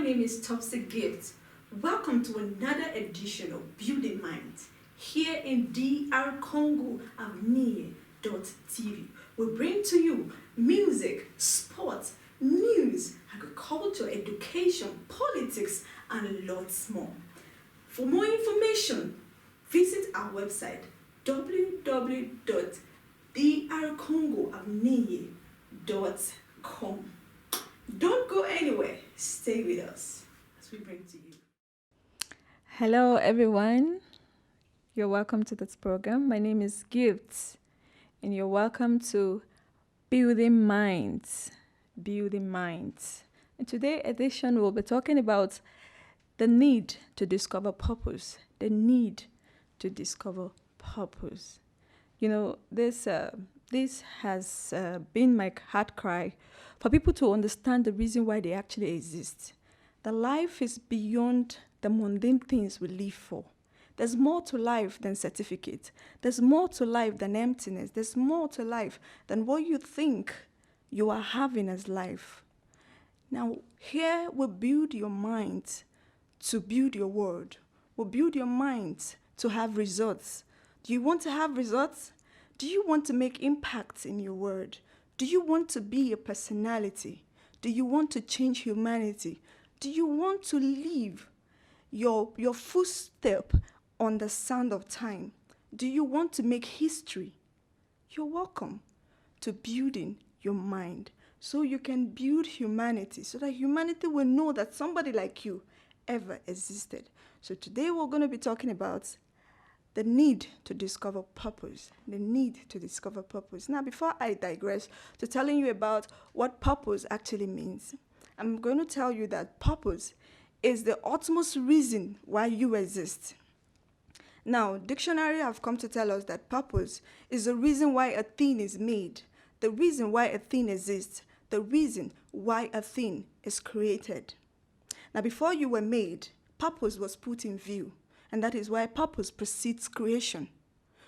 name is Topsy Gilt. Welcome to another edition of Building Minds here in DR Congo TV. We bring to you music, sports, news, agriculture, education, politics, and lots more. For more information, visit our website www.drcongoamneye.com. Don't go anywhere. Stay with us as we bring to you. Hello, everyone. You're welcome to this program. My name is Gift, and you're welcome to Building Minds. Building Minds. In today's edition, we'll be talking about the need to discover purpose. The need to discover purpose. You know, this has been my heart cry for people to understand the reason why they actually exist. The life is beyond the mundane things we live for. There's more to life than certificate. There's more to life than emptiness. There's more to life than what you think you are having as life. Now, here we build your mind to build your world. We build your mind to have results. Do you want to have results? Do you want to make impacts in your world? Do you want to be a personality? Do you want to change humanity? Do you want to leave your footstep on the sand of time? Do you want to make history? You're welcome to building your mind so you can build humanity, so that humanity will know that somebody like you ever existed. So today we're going to be talking about the need to discover purpose. The need to discover purpose. Now, before I digress to telling you about what purpose actually means, I'm going to tell you that purpose is the utmost reason why you exist. Now, dictionary have come to tell us that purpose is the reason why a thing is made, the reason why a thing exists, the reason why a thing is created. Now, before you were made, purpose was put in view. And that is why purpose precedes creation.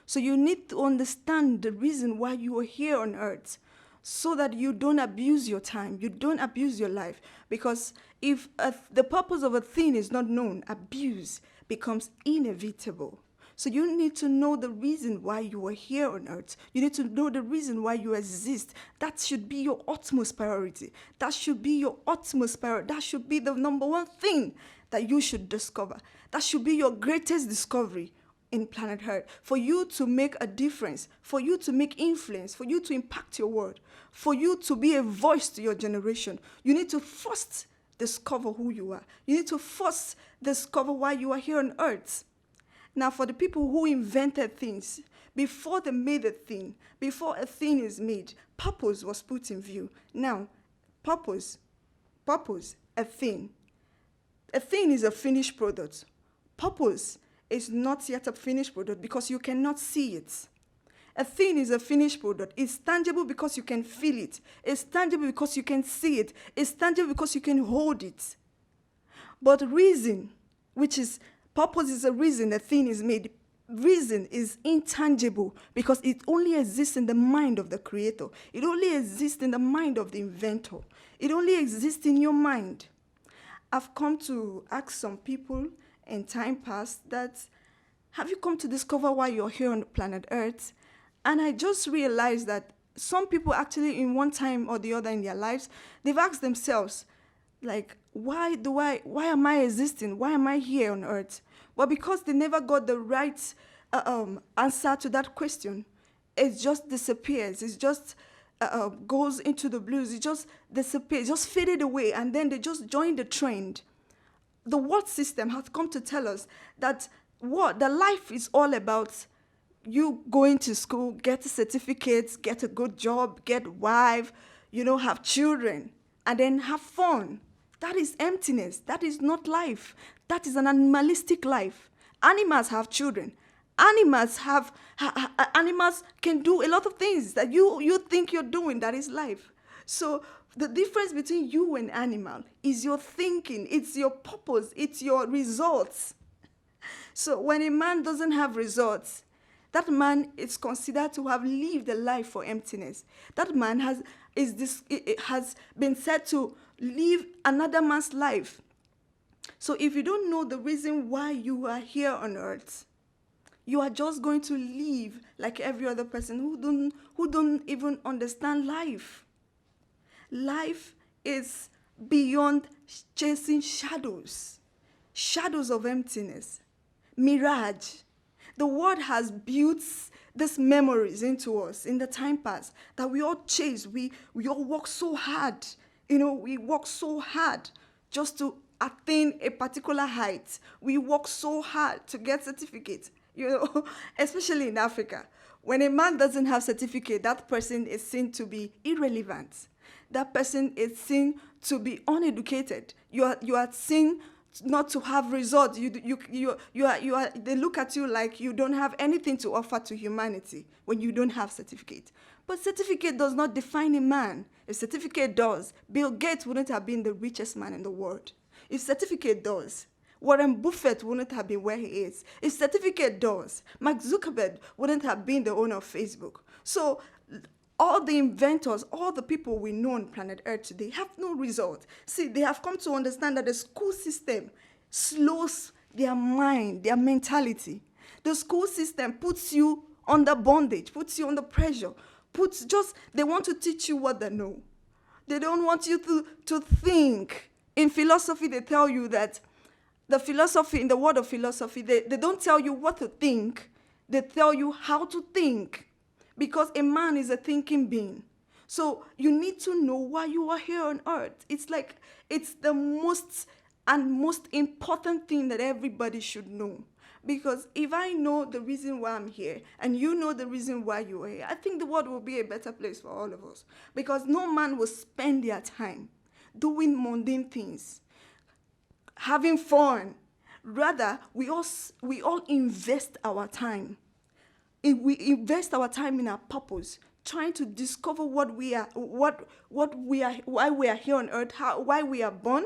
So you need to understand the reason why you are here on earth, so that you don't abuse your time, you don't abuse your life. Because if the purpose of a thing is not known, abuse becomes inevitable. So you need to know the reason why you are here on earth. You need to know the reason why you exist. That should be your utmost priority. That should be your utmost priority. That should be the number one thing that you should discover. That should be your greatest discovery in planet Earth. For you to make a difference, for you to make influence, for you to impact your world, for you to be a voice to your generation, you need to first discover who you are. You need to first discover why you are here on earth. Now, for the people who invented things, before they made a thing, before a thing is made, purpose was put in view. Now, purpose, a thing. A thing is a finished product. Purpose is not yet a finished product because you cannot see it. A thing is a finished product. It's tangible because you can feel it. It's tangible because you can see it. It's tangible because you can hold it. But reason, which is purpose, is a reason a thing is made. Reason is intangible because it only exists in the mind of the creator. It only exists in the mind of the inventor. It only exists in your mind. I've come to ask some people in time past that, have you come to discover why you're here on planet Earth? And I just realized that some people actually in one time or the other in their lives, they've asked themselves, like, why am I existing? Why am I here on Earth? Well, because they never got the right answer to that question. It just disappears. It just goes into the blues. It just disappears, just faded away, and then they just joined the trend. The world system has come to tell us that the life is all about you going to school, get a certificate, get a good job, get a wife, have children, and then have fun. That is emptiness. That is not life. That is an animalistic life. Animals have children. Animals can do a lot of things that you think you're doing. That is life. So the difference between you and animal is your thinking. It's your purpose. It's your results. So when a man doesn't have results, that man is considered to have lived a life for emptiness. That man has been said to live another man's life. So if you don't know the reason why you are here on earth, you are just going to live like every other person who don't even understand life. Life is beyond chasing shadows of emptiness, mirage. The world has built these memories into us in the time past that we all chase. We all work so hard. We work so hard just to attain a particular height. We work so hard to get certificates, especially in Africa. When a man doesn't have certificate, that person is seen to be irrelevant. That person is seen to be uneducated. You are seen not to have results. They look at you like you don't have anything to offer to humanity when you don't have certificate. But certificate does not define a man. If certificate does, Bill Gates wouldn't have been the richest man in the world. If certificate does, Warren Buffett wouldn't have been where he is. If certificate does, Mark Zuckerberg wouldn't have been the owner of Facebook. So all the inventors, all the people we know on planet Earth today have no result. See, they have come to understand that the school system slows their mind, their mentality. The school system puts you under bondage, puts you under pressure, they want to teach you what they know. They don't want you to think. In philosophy, they tell you that in the world of philosophy, they don't tell you what to think. They tell you how to think. Because a man is a thinking being. So you need to know why you are here on earth. It's the most important thing that everybody should know. Because if I know the reason why I'm here, and you know the reason why you are here, I think the world will be a better place for all of us. Because no man will spend their time doing mundane things, having fun. Rather, we all invest our time. We invest our time in our purpose, trying to discover what we are, why we are here on earth, why we are born.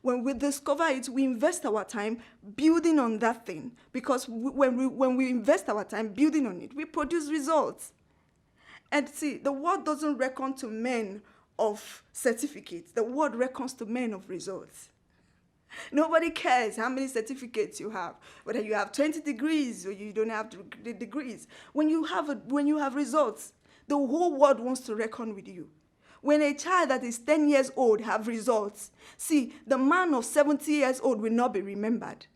When we discover it, we invest our time building on that thing. Because when we invest our time building on it, we produce results. And see, the world doesn't reckon to men of certificates. The world reckons to men of results. Nobody cares how many certificates you have, whether you have 20 degrees or you don't have the degrees. When you have results, the whole world wants to reckon with you. When a child that is 10 years old have results, see, the man of 70 years old will not be remembered.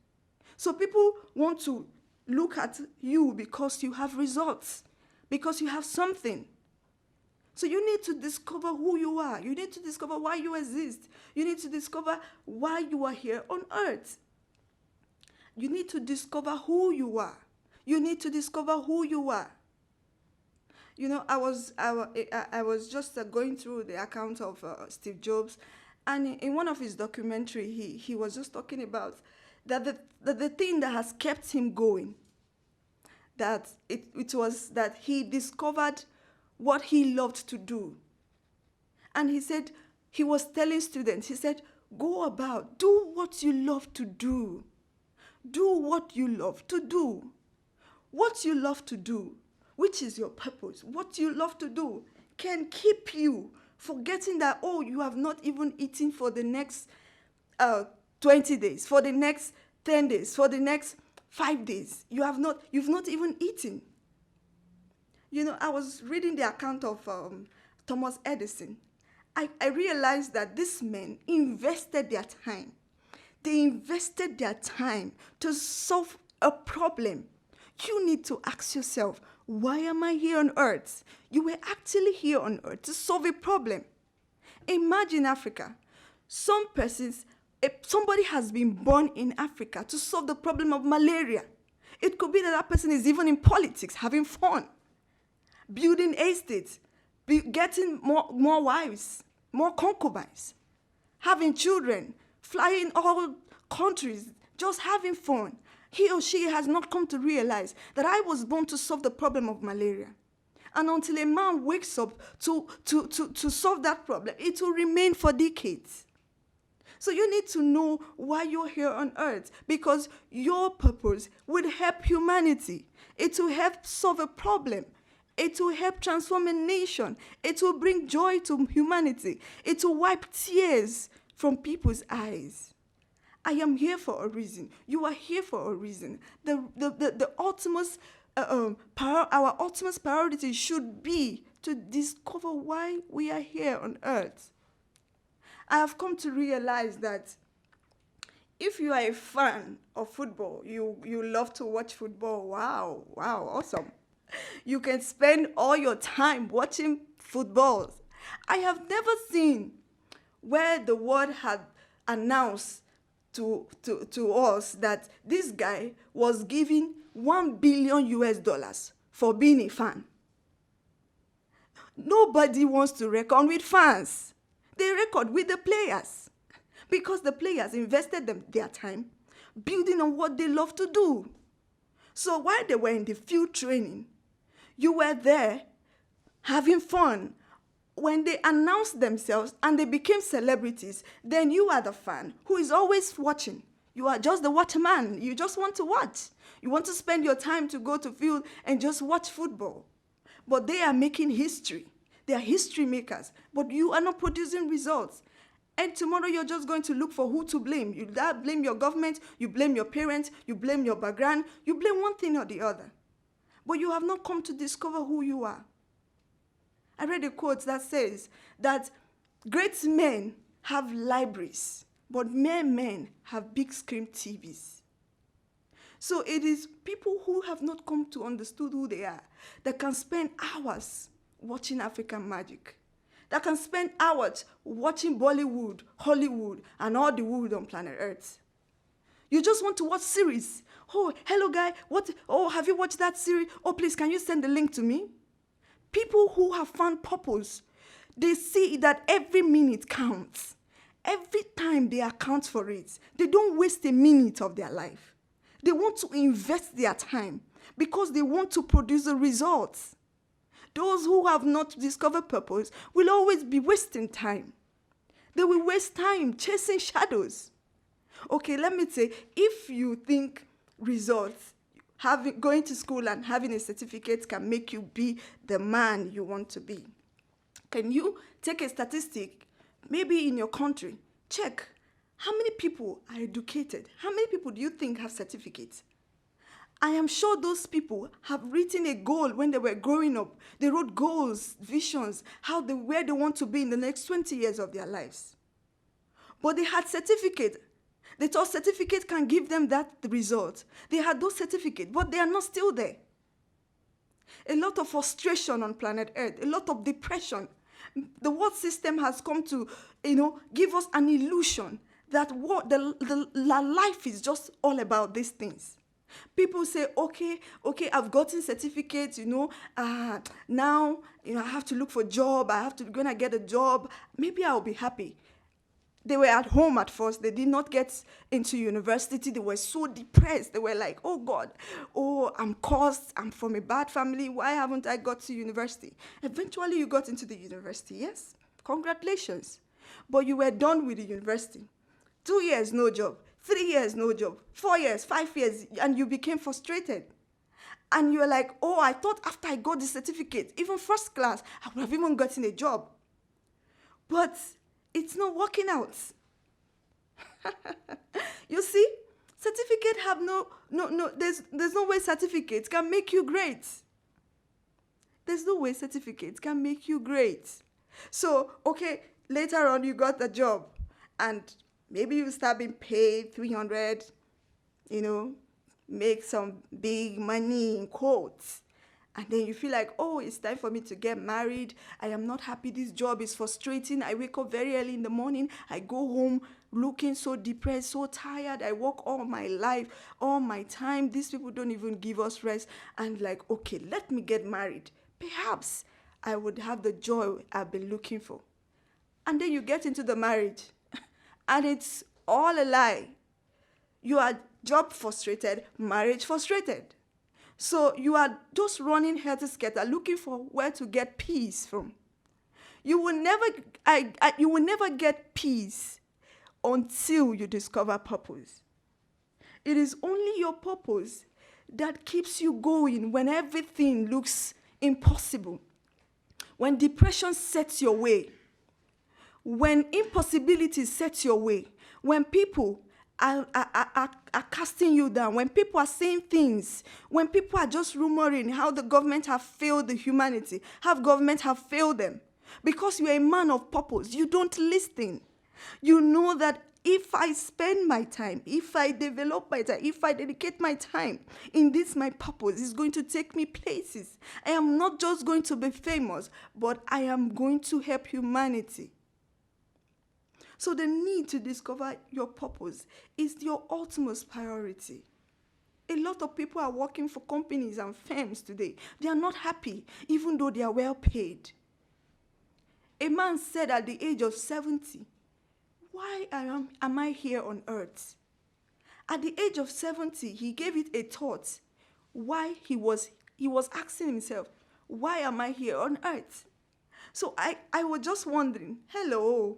So people want to look at you because you have results, because you have something. So you need to discover who you are. You need to discover why you exist. You need to discover why you are here on earth. You need to discover who you are. You need to discover who you are. I was just going through the account of Steve Jobs, and in one of his documentary, he was just talking about that the thing that has kept him going, that it was that he discovered what he loved to do. And he said, he was telling students, he said, go about, do what you love to do. Do what you love to do. What you love to do, which is your purpose, what you love to do, can keep you forgetting that, you have not even eaten for the next 20 days, for the next 10 days, for the next 5 days. You've not even eaten. I was reading the account of Thomas Edison. I realized that these men invested their time. They invested their time to solve a problem. You need to ask yourself, why am I here on earth? You were actually here on earth to solve a problem. Imagine Africa. Somebody has been born in Africa to solve the problem of malaria. It could be that person is even in politics, having fun, building estates, getting more wives, more concubines, having children, flying all countries, just having fun. He or she has not come to realize that I was born to solve the problem of malaria. And until a man wakes up to solve that problem, it will remain for decades. So you need to know why you're here on earth, because your purpose would help humanity. It will help solve a problem. It will help transform a nation. It will bring joy to humanity. It will wipe tears from people's eyes. I am here for a reason. You are here for a reason. The ultimate, our ultimate priority should be to discover why we are here on earth. I have come to realize that if you are a fan of football, you love to watch football, wow, awesome. You can spend all your time watching football. I have never seen where the world had announced to us that this guy was given $1 billion US for being a fan. Nobody wants to reckon with fans. They record with the players because the players invested their time building on what they love to do. So while they were in the field training, you were there having fun. When they announced themselves and they became celebrities, then you are the fan who is always watching. You are just the waterman. You just want to watch. You want to spend your time to go to field and just watch football. But they are making history. They are history makers. But you are not producing results. And tomorrow you're just going to look for who to blame. You blame your government, you blame your parents, you blame your background, you blame one thing or the other. But you have not come to discover who you are. I read a quote that says that great men have libraries, but mere men have big screen TVs. So it is people who have not come to understand who they are that can spend hours watching African magic, that can spend hours watching Bollywood, Hollywood, and all the wood on planet Earth. You just want to watch series. Oh, hello, guy. Have you watched that series? Oh, please, can you send the link to me? People who have found purpose, they see that every minute counts. Every time they account for it, they don't waste a minute of their life. They want to invest their time because they want to produce the results. Those who have not discovered purpose will always be wasting time. They will waste time chasing shadows. Okay, let me say, if you think results, going to school and having a certificate can make you be the man you want to be. Can you take a statistic, maybe in your country, check how many people are educated? How many people do you think have certificates? I am sure those people have written a goal when they were growing up. They wrote goals, visions, where they want to be in the next 20 years of their lives. But they had certificate. They thought certificate can give them that result. They had those certificates, but they are not still there. A lot of frustration on planet Earth, a lot of depression. The world system has come to, give us an illusion that life is just all about these things. People say, okay, I've gotten certificates, now, I have to look for a job. When I get a job, maybe I'll be happy. They were at home at first. They did not get into university. They were so depressed. They were like, oh God, I'm cursed. I'm from a bad family. Why haven't I got to university? Eventually you got into the university, yes? Congratulations. But you were done with the university. 2 years, no job. 3 years, no job. 4 years, 5 years, and you became frustrated. And you were like, I thought after I got the certificate, even first class, I would have even gotten a job. But it's not working out. You see, certificate have there's no way certificates can make you great. There's no way certificates can make you great. So, okay, later on you got the job and maybe you start being paid 300, make some big money in quotes. And then you feel like, it's time for me to get married. I am not happy. This job is frustrating. I wake up very early in the morning. I go home looking so depressed, so tired. I work all my life, all my time. These people don't even give us rest. And like, okay, let me get married. Perhaps I would have the joy I've been looking for. And then you get into the marriage. And it's all a lie. You are job frustrated, marriage frustrated. So you are just running helter-skelter, looking for where to get peace from. You will never get peace until you discover purpose. It is only your purpose that keeps you going when everything looks impossible. When depression sets your way, when impossibility sets your way, when people are casting you down, when people are saying things, when people are just rumoring how the government have failed the humanity, how government have failed them, because you're a man of purpose, you don't listen. You know that if I spend my time, if I develop my time, if I dedicate my time in this, my purpose is going to take me places. I am not just going to be famous, but I am going to help humanity. So the need to discover your purpose is your ultimate priority. A lot of people are working for companies and firms today. They are not happy, even though they are well paid. A man said at the age of 70, why am I here on earth? At the age of 70, he gave it a thought. Why he was asking himself, why am I here on earth? So I was just wondering, hello,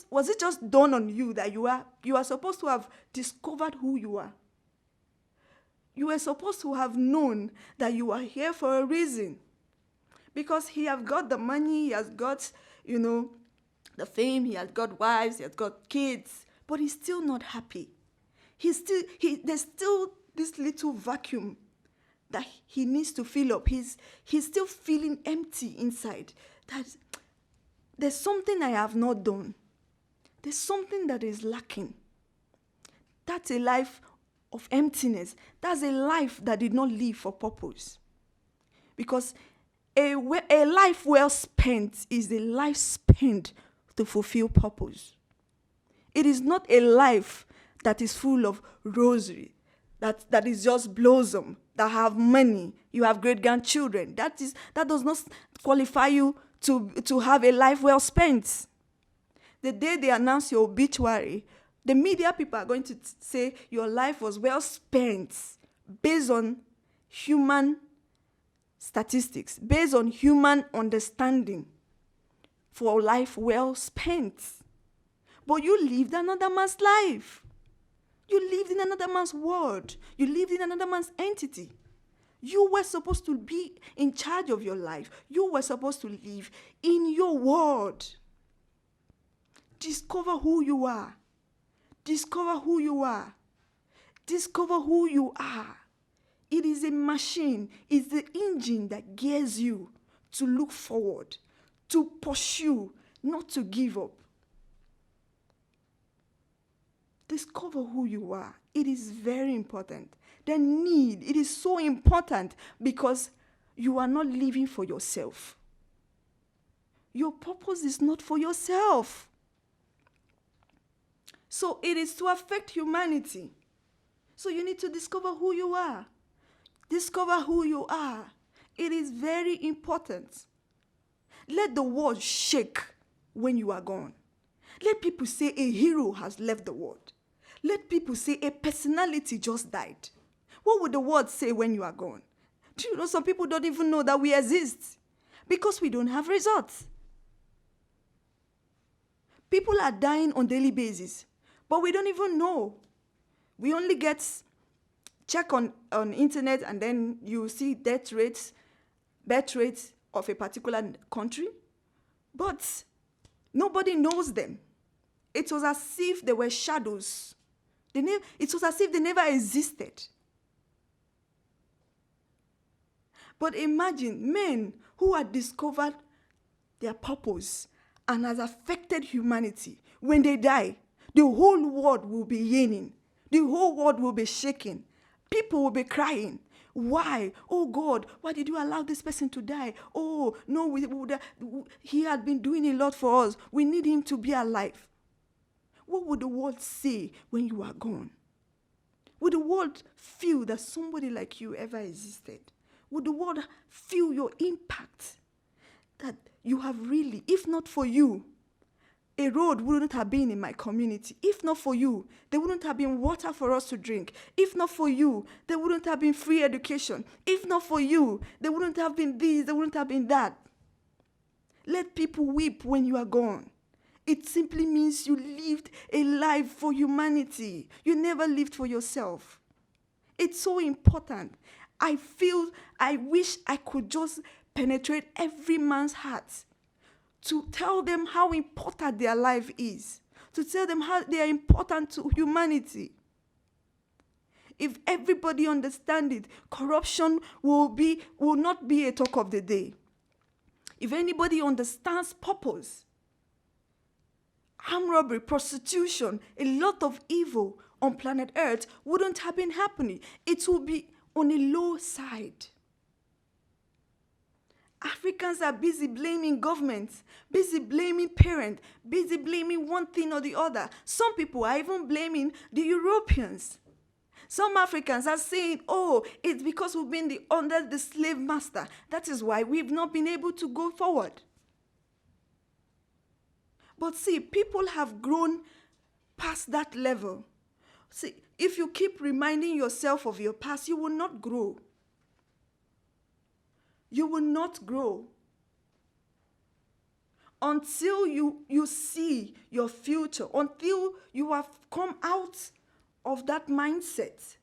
was it just dawn on you that you are supposed to have discovered who you are? You were supposed to have known that you are here for a reason. Because he has got the money, he has got, the fame, he has got wives, he has got kids, but he's still not happy. There's still this little vacuum that he needs to fill up. He's still feeling empty inside. That there's something I have not done. There's something that is lacking. That's a life of emptiness. That's a life that did not live for purpose. Because a life well spent is a life spent to fulfill purpose. It is not a life that is full of rosary, that is just blossom, that have money, you have great grandchildren. That does not qualify you to have a life well spent. The day they announce your obituary, the media people are going to say your life was well spent based on human statistics, based on human understanding for life well spent. But you lived another man's life. You lived in another man's world. You lived in another man's entity. You were supposed to be in charge of your life. You were supposed to live in your world. Discover who you are. Discover who you are. Discover who you are. It is a machine. It's the engine that gears you to look forward, to pursue, not to give up. Discover who you are. It is very important. The need, it is so important because you are not living for yourself. Your purpose is not for yourself. So it is to affect humanity. So you need to discover who you are. Discover who you are. It is very important. Let the world shake when you are gone. Let people say a hero has left the world. Let people say a personality just died. What would the world say when you are gone? Do you know some people don't even know that we exist because we don't have results? People are dying on a daily basis, but we don't even know. We only check on internet and then you see birth rates of a particular country, but nobody knows them. It was as if they were shadows. It was as if they never existed. But imagine men who had discovered their purpose and has affected humanity. When they die, the whole world will be yearning. The whole world will be shaking. People will be crying. Why? Oh God, why did you allow this person to die? Oh, no, he had been doing a lot for us. We need him to be alive. What would the world say when you are gone? Would the world feel that somebody like you ever existed? Would the world feel your impact? That you have really, if not for you, a road wouldn't have been in my community. If not for you, there wouldn't have been water for us to drink. If not for you, there wouldn't have been free education. If not for you, there wouldn't have been this, there wouldn't have been that. Let people weep when you are gone. It simply means you lived a life for humanity. You never lived for yourself. It's so important. I wish I could just penetrate every man's heart to tell them how important their life is, to tell them how they are important to humanity. If everybody understands it, corruption will not be a talk of the day. If anybody understands purpose, armed robbery, prostitution, a lot of evil on planet Earth wouldn't have been happening. It will be on a low side. Africans are busy blaming governments, busy blaming parents, busy blaming one thing or the other. Some people are even blaming the Europeans. Some Africans are saying, oh, it's because we've been under the slave master. That is why we've not been able to go forward. But see, people have grown past that level. See, if you keep reminding yourself of your past, you will not grow. You will not grow until you see your future, until you have come out of that mindset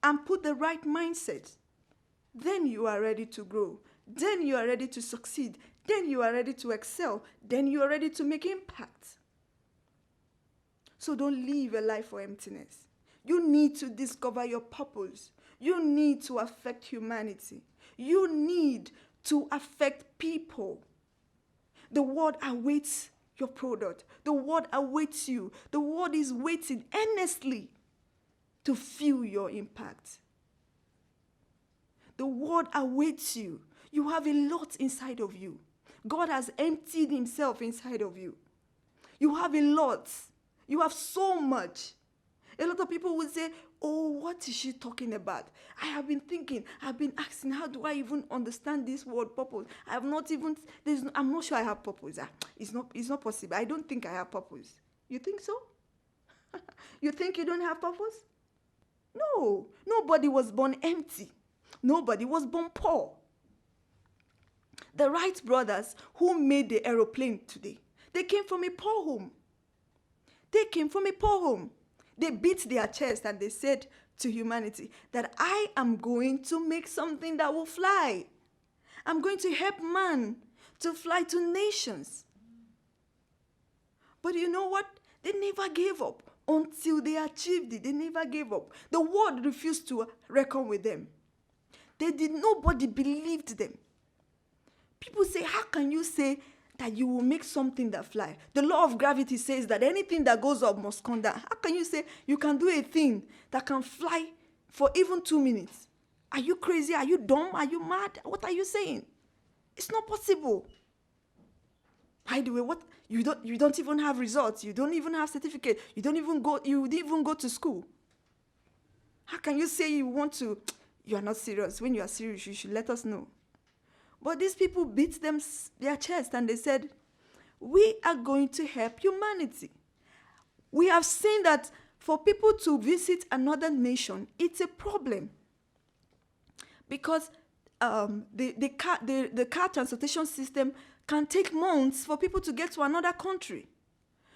and put the right mindset. Then you are ready to grow. Then you are ready to succeed. Then you are ready to excel. Then you are ready to make impact. So don't live a life for emptiness. You need to discover your purpose. You need to affect humanity. You need to affect people. The world awaits your product. The world awaits you. The world is waiting earnestly to feel your impact. The world awaits you. You have a lot inside of you. God has emptied himself inside of you. You have a lot. You have so much. A lot of people will say, oh, what is she talking about? I have been thinking, I've been asking, how do I even understand this word purpose? I'm not sure I have purpose. It's not possible. I don't think I have purpose. You think so? You think you don't have purpose? No. Nobody was born empty. Nobody was born poor. The Wright brothers who made the aeroplane today, they came from a poor home. They beat their chest and they said to humanity that I am going to make something that will fly. I'm going to help man to fly to nations. But you know what? They never gave up until they achieved it. They never gave up. The world refused to reckon with them. Nobody believed them. People say, how can you say that you will make something that fly? The law of gravity says that anything that goes up must come down. How can you say you can do a thing that can fly for even 2 minutes? Are you crazy? Are you dumb? Are you mad? What are you saying? It's not possible. By the way, you don't even have results. You don't even have certificate. You didn't even go to school. How can you say you want to? You are not serious. When you are serious, you should let us know. But these people beat their chest and they said, we are going to help humanity. We have seen that for people to visit another nation, it's a problem. Because the car transportation system can take months for people to get to another country.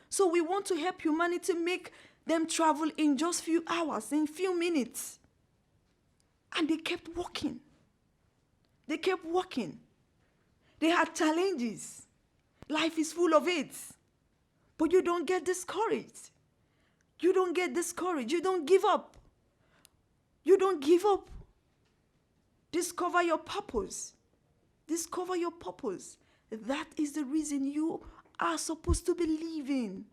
So we want to help humanity make them travel in just few hours, in few minutes. And they kept walking. They kept walking. They had challenges. Life is full of it. But you don't get discouraged. You don't get discouraged. You don't give up. You don't give up. Discover your purpose. Discover your purpose. That is the reason you are supposed to be living.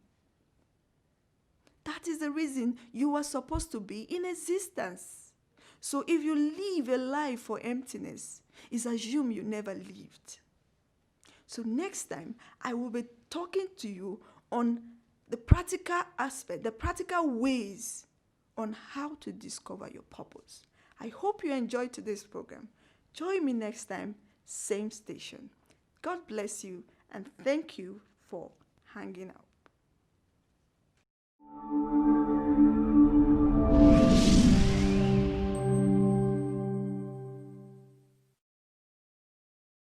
That is the reason you are supposed to be in existence. So if you live a life for emptiness, it's assumed you never lived. So next time, I will be talking to you on the practical aspect, the practical ways on how to discover your purpose. I hope you enjoyed today's program. Join me next time, same station. God bless you and thank you for hanging out.